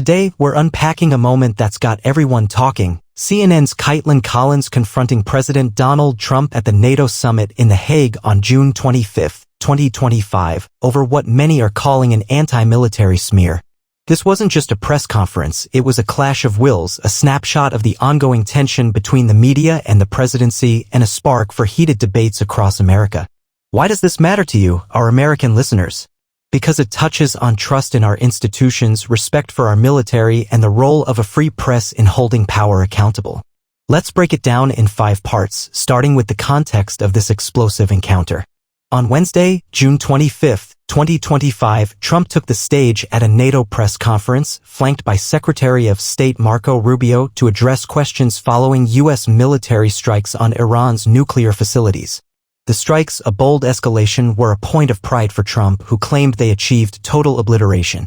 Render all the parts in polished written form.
Today, we're unpacking a moment that's got everyone talking. CNN's Kaitlan confronting President Donald Trump at the NATO Summit in The Hague on June 25, 2025, over what many are calling an anti-military smear. This wasn't just a press conference, it was a clash of wills, a snapshot of the ongoing tension between the media and the presidency, and a spark for heated debates across America. Why does this matter to you, our American listeners? Because it touches on trust in our institutions, respect for our military, and the role of a free press in holding power accountable. Let's break it down in 5 parts, starting with the context of this explosive encounter. On Wednesday, June 25, 2025, Trump took the stage at a NATO press conference, flanked by Secretary of State Marco Rubio, to address questions following U.S. military strikes on Iran's nuclear facilities. The strikes, a bold escalation, were a point of pride for Trump, who claimed they achieved total obliteration.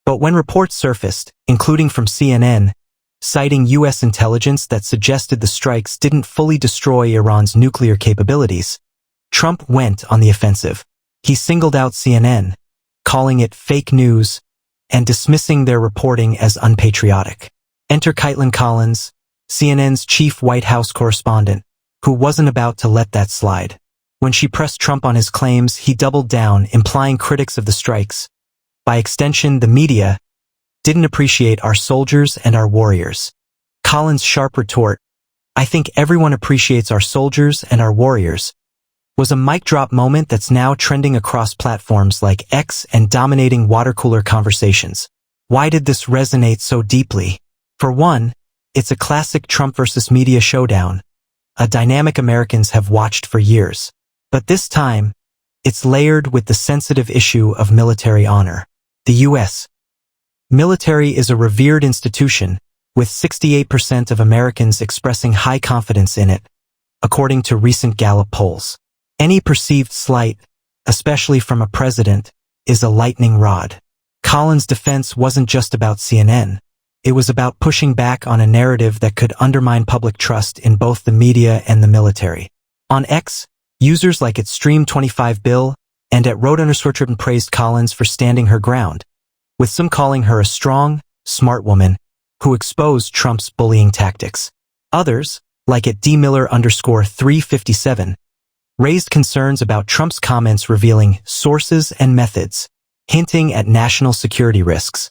But when reports surfaced, including from CNN, citing U.S. intelligence that suggested the strikes didn't fully destroy Iran's nuclear capabilities, Trump went on the offensive. He singled out CNN, calling it fake news and dismissing their reporting as unpatriotic. Enter Kaitlan, CNN's chief White House correspondent, who wasn't about to let that slide. When she pressed Trump on his claims, he doubled down, implying critics of the strikes, by extension the media, didn't appreciate our soldiers and our warriors. Collins' sharp retort, "I think everyone appreciates our soldiers and our warriors," was a mic-drop moment that's now trending across platforms like X and dominating water-cooler conversations. Why did this resonate so deeply? For one, it's a classic Trump versus media showdown, a dynamic Americans have watched for years. But this time, it's layered with the sensitive issue of military honor. The U.S. military is a revered institution, with 68% of Americans expressing high confidence in it, according to recent Gallup polls. Any perceived slight, especially from a president, is a lightning rod. Collins' defense wasn't just about CNN. It was about pushing back on a narrative that could undermine public trust in both the media and the military. On X, users like Extreme25Bill and at Road_Trippin praised Collins for standing her ground, with some calling her a strong, smart woman who exposed Trump's bullying tactics. Others, like at DMiller_357, raised concerns about Trump's comments revealing sources and methods, hinting at national security risks.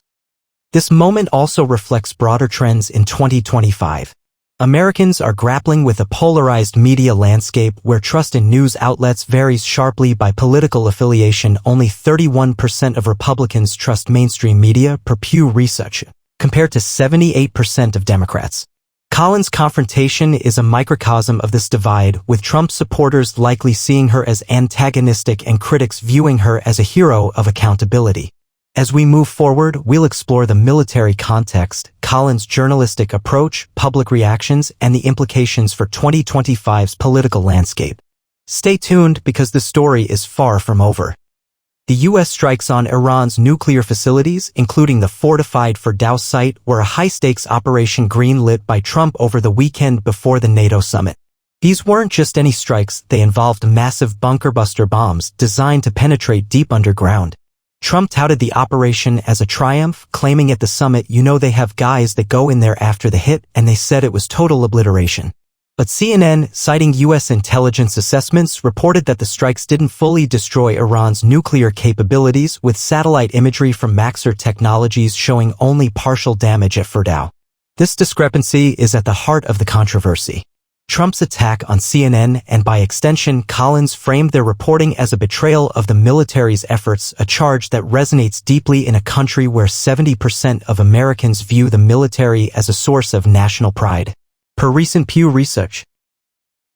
This moment also reflects broader trends in 2025. Americans are grappling with a polarized media landscape where trust in news outlets varies sharply by political affiliation. Only 31% of Republicans trust mainstream media per Pew Research, compared to 78% of Democrats. Collins' confrontation is a microcosm of this divide, with Trump supporters likely seeing her as antagonistic and critics viewing her as a hero of accountability. As we move forward, we'll explore the military context, Collins' journalistic approach, public reactions, and the implications for 2025's political landscape. Stay tuned because the story is far from over. The U.S. strikes on Iran's nuclear facilities, including the fortified Fordow site, were a high-stakes operation greenlit by Trump over the weekend before the NATO summit. These weren't just any strikes, they involved massive bunker-buster bombs designed to penetrate deep underground. Trump touted the operation as a triumph, claiming at the summit, "You know, they have guys that go in there after the hit, and they said it was total obliteration." But CNN, citing U.S. intelligence assessments, reported that the strikes didn't fully destroy Iran's nuclear capabilities, with satellite imagery from Maxar Technologies showing only partial damage at Fordow. This discrepancy is at the heart of the controversy. Trump's attack on CNN and by extension Collins framed their reporting as a betrayal of the military's efforts, a charge that resonates deeply in a country where 70% of Americans view the military as a source of national pride. Per recent Pew Research,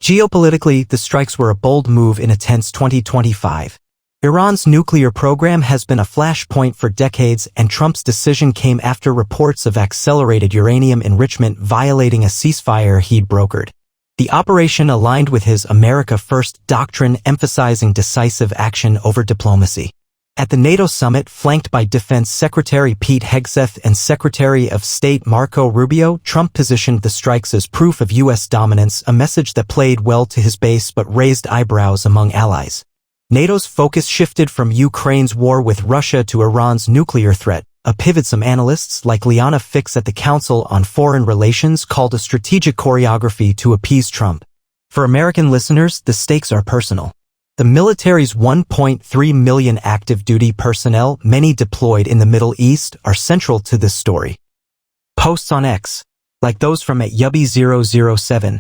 geopolitically, the strikes were a bold move in a tense 2025. Iran's nuclear program has been a flashpoint for decades, and Trump's decision came after reports of accelerated uranium enrichment violating a ceasefire he'd brokered. The operation aligned with his America First doctrine, emphasizing decisive action over diplomacy. At the NATO summit, flanked by Defense Secretary Pete Hegseth and Secretary of State Marco Rubio, Trump positioned the strikes as proof of U.S. dominance, a message that played well to his base but raised eyebrows among allies. NATO's focus shifted from Ukraine's war with Russia to Iran's nuclear threat, a pivot some analysts like Liana Fix at the Council on Foreign Relations called a strategic choreography to appease Trump. For American listeners, the stakes are personal. The military's 1.3 million active duty personnel, many deployed in the Middle East, are central to this story. Posts on X, like those from @Yubby007,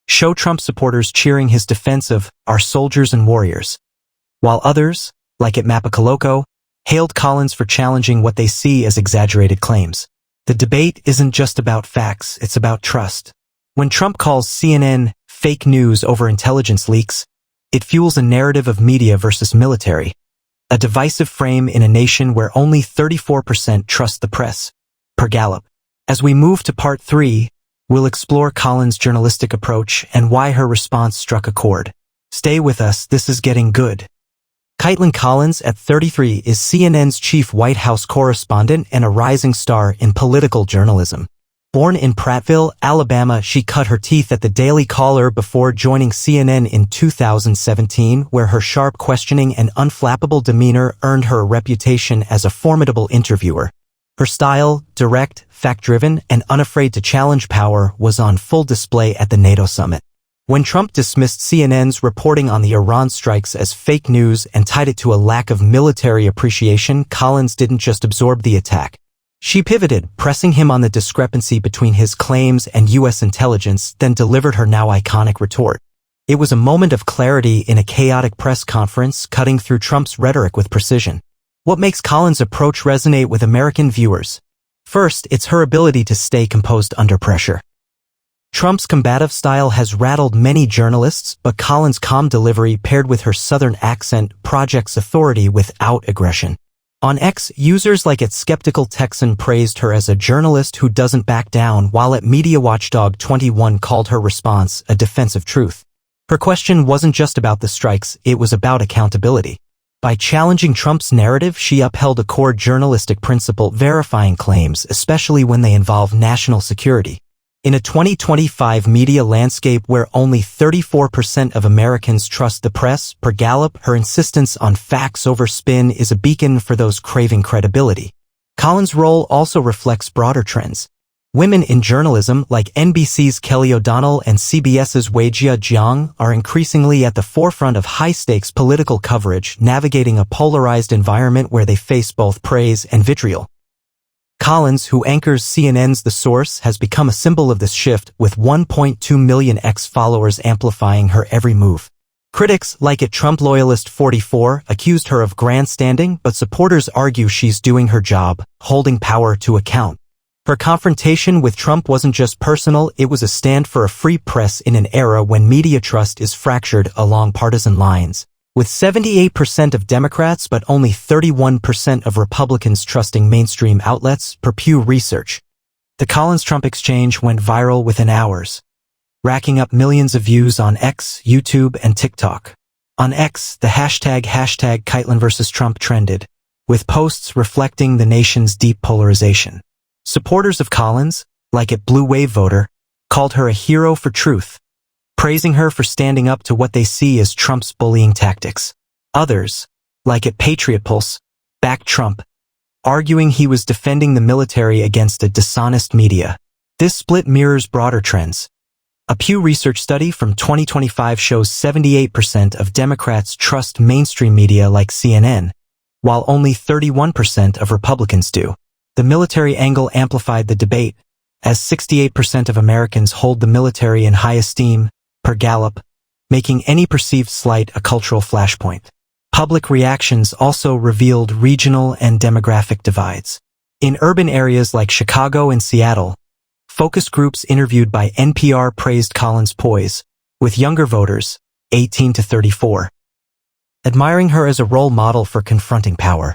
show Trump supporters cheering his defense of our soldiers and warriors, while others, like @Mapacaloco, hailed Collins for challenging what they see as exaggerated claims. The debate isn't just about facts, it's about trust. When Trump calls CNN fake news over intelligence leaks, it fuels a narrative of media versus military, a divisive frame in a nation where only 34% trust the press, per Gallup. As we move to part 3, we'll explore Collins' journalistic approach and why her response struck a chord. Stay with us, this is getting good. Kaitlan Collins, at 33, is CNN's chief White House correspondent and a rising star in political journalism. Born in Prattville, Alabama, she cut her teeth at the Daily Caller before joining CNN in 2017, where her sharp questioning and unflappable demeanor earned her a reputation as a formidable interviewer. Her style, direct, fact-driven, and unafraid to challenge power, was on full display at the NATO Summit. When Trump dismissed CNN's reporting on the Iran strikes as fake news and tied it to a lack of military appreciation, Collins didn't just absorb the attack. She pivoted, pressing him on the discrepancy between his claims and U.S. intelligence, then delivered her now iconic retort. It was a moment of clarity in a chaotic press conference, cutting through Trump's rhetoric with precision. What makes Collins' approach resonate with American viewers? First, it's her ability to stay composed under pressure. Trump's combative style has rattled many journalists, but Collins' calm delivery paired with her southern accent projects authority without aggression. On X, users like @Skeptical Texan praised her as a journalist who doesn't back down, while @MediaWatchdog21 called her response a defense of truth. Her question wasn't just about the strikes, it was about accountability. By challenging Trump's narrative, she upheld a core journalistic principle, verifying claims, especially when they involve national security. In a 2025 media landscape where only 34% of Americans trust the press, per Gallup, her insistence on facts over spin is a beacon for those craving credibility. Collins' role also reflects broader trends. Women in journalism, like NBC's Kelly O'Donnell and CBS's Weijia Jiang, are increasingly at the forefront of high-stakes political coverage, navigating a polarized environment where they face both praise and vitriol. Collins, who anchors CNN's The Source, has become a symbol of this shift, with 1.2 million X followers amplifying her every move. Critics, like Trump loyalist 44, accused her of grandstanding, but supporters argue she's doing her job, holding power to account. Her confrontation with Trump wasn't just personal, it was a stand for a free press in an era when media trust is fractured along partisan lines. With 78% of Democrats but only 31% of Republicans trusting mainstream outlets, per Pew Research. The Collins-Trump exchange went viral within hours, racking up millions of views on X, YouTube, and TikTok. On X, the hashtag Kaitlan vs. Trump trended, with posts reflecting the nation's deep polarization. Supporters of Collins, like Blue Wave Voter, called her a hero for truth, praising her for standing up to what they see as Trump's bullying tactics. Others, like Patriot Pulse, backed Trump, arguing he was defending the military against a dishonest media. This split mirrors broader trends. A Pew Research study from 2025 shows 78% of Democrats trust mainstream media like CNN, while only 31% of Republicans do. The military angle amplified the debate, as 68% of Americans hold the military in high esteem, per Gallup, making any perceived slight a cultural flashpoint. Public reactions also revealed regional and demographic divides. In urban areas like Chicago and Seattle, focus groups interviewed by NPR praised Collins' poise, with younger voters, 18 to 34, admiring her as a role model for confronting power.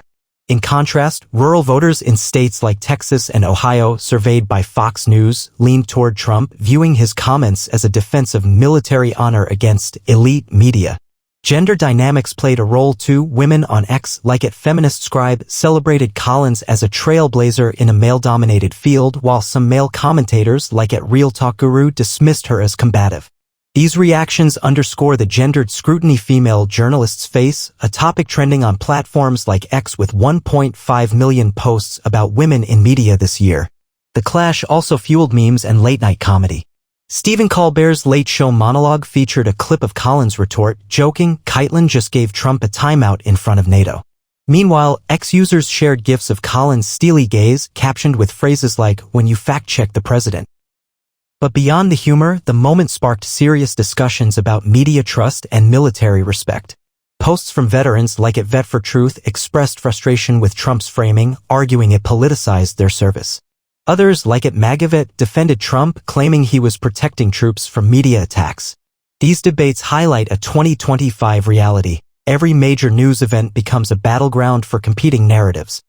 In contrast, rural voters in states like Texas and Ohio, surveyed by Fox News, leaned toward Trump, viewing his comments as a defense of military honor against elite media. Gender dynamics played a role too. Women on X, like Feminist Scribe, celebrated Collins as a trailblazer in a male-dominated field, while some male commentators, like Real Talk Guru, dismissed her as combative. These reactions underscore the gendered scrutiny female journalists face, a topic trending on platforms like X with 1.5 million posts about women in media this year. The clash also fueled memes and late-night comedy. Stephen Colbert's Late Show monologue featured a clip of Collins' retort, joking, "Kaitlan just gave Trump a timeout in front of NATO." Meanwhile, X users shared gifs of Collins' steely gaze, captioned with phrases like, "When you fact-check the president." But beyond the humor, the moment sparked serious discussions about media trust and military respect. Posts from veterans like at Vet for Truth expressed frustration with Trump's framing, arguing it politicized their service. Others, like at Magavet, defended Trump, claiming he was protecting troops from media attacks. These debates highlight a 2025 reality. Every major news event becomes a battleground for competing narratives.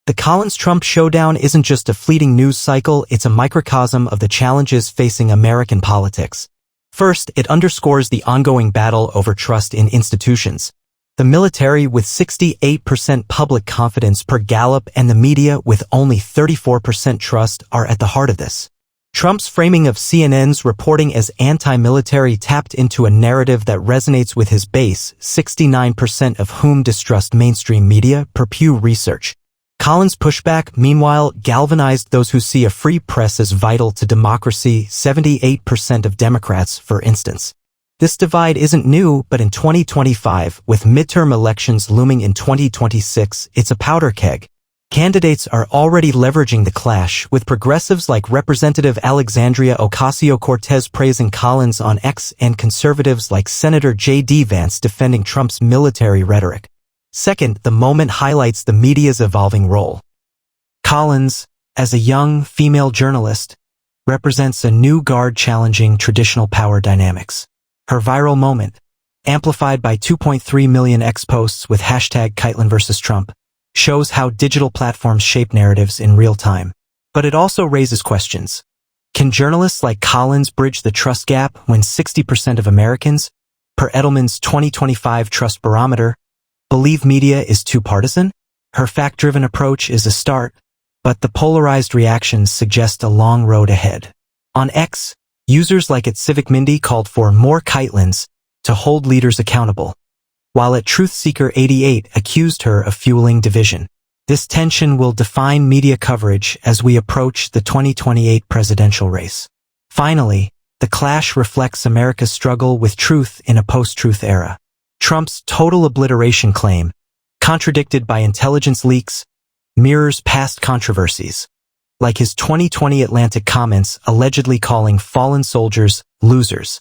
The Collins-Trump showdown isn't just a fleeting news cycle, it's a microcosm of the challenges facing American politics. First, it underscores the ongoing battle over trust in institutions. The military, with 68% public confidence per Gallup, and the media, with only 34% trust, are at the heart of this. Trump's framing of CNN's reporting as anti-military tapped into a narrative that resonates with his base, 69% of whom distrust mainstream media, per Pew Research. Collins' pushback, meanwhile, galvanized those who see a free press as vital to democracy, 78% of Democrats, for instance. This divide isn't new, but in 2025, with midterm elections looming in 2026, it's a powder keg. Candidates are already leveraging the clash, with progressives like Representative Alexandria Ocasio-Cortez praising Collins on X and conservatives like Senator J.D. Vance defending Trump's military rhetoric. Second, the moment highlights the media's evolving role. Collins, as a young female journalist, represents a new guard challenging traditional power dynamics. Her viral moment, amplified by 2.3 million X posts with hashtag Kaitlan versus Trump, shows how digital platforms shape narratives in real time. But it also raises questions. Can journalists like Collins bridge the trust gap when 60% of Americans, per Edelman's 2025 Trust Barometer, believe media is too partisan? Her fact-driven approach is a start, but the polarized reactions suggest a long road ahead. On X, users like at Civic Mindy called for more Kaitlans to hold leaders accountable, while at TruthSeeker88 accused her of fueling division. This tension will define media coverage as we approach the 2028 presidential race. Finally, the clash reflects America's struggle with truth in a post-truth era. Trump's total obliteration claim, contradicted by intelligence leaks, mirrors past controversies, like his 2020 Atlantic comments allegedly calling fallen soldiers losers.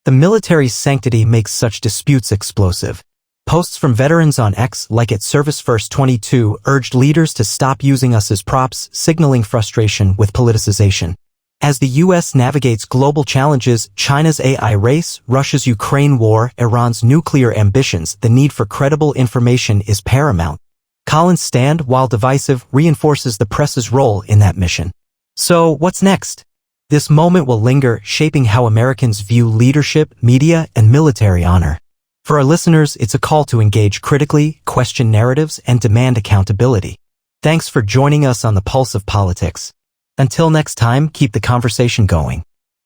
The military's sanctity makes such disputes explosive. Posts from veterans on X, like at ServiceFirst22, urged leaders to stop using us as props, signaling frustration with politicization. As the U.S. navigates global challenges, China's AI race, Russia's Ukraine war, Iran's nuclear ambitions, the need for credible information is paramount. Collins' stand, while divisive, reinforces the press's role in that mission. So, what's next? This moment will linger, shaping how Americans view leadership, media, and military honor. For our listeners, it's a call to engage critically, question narratives, and demand accountability. Thanks for joining us on the Pulse of Politics. Until next time, keep the conversation going.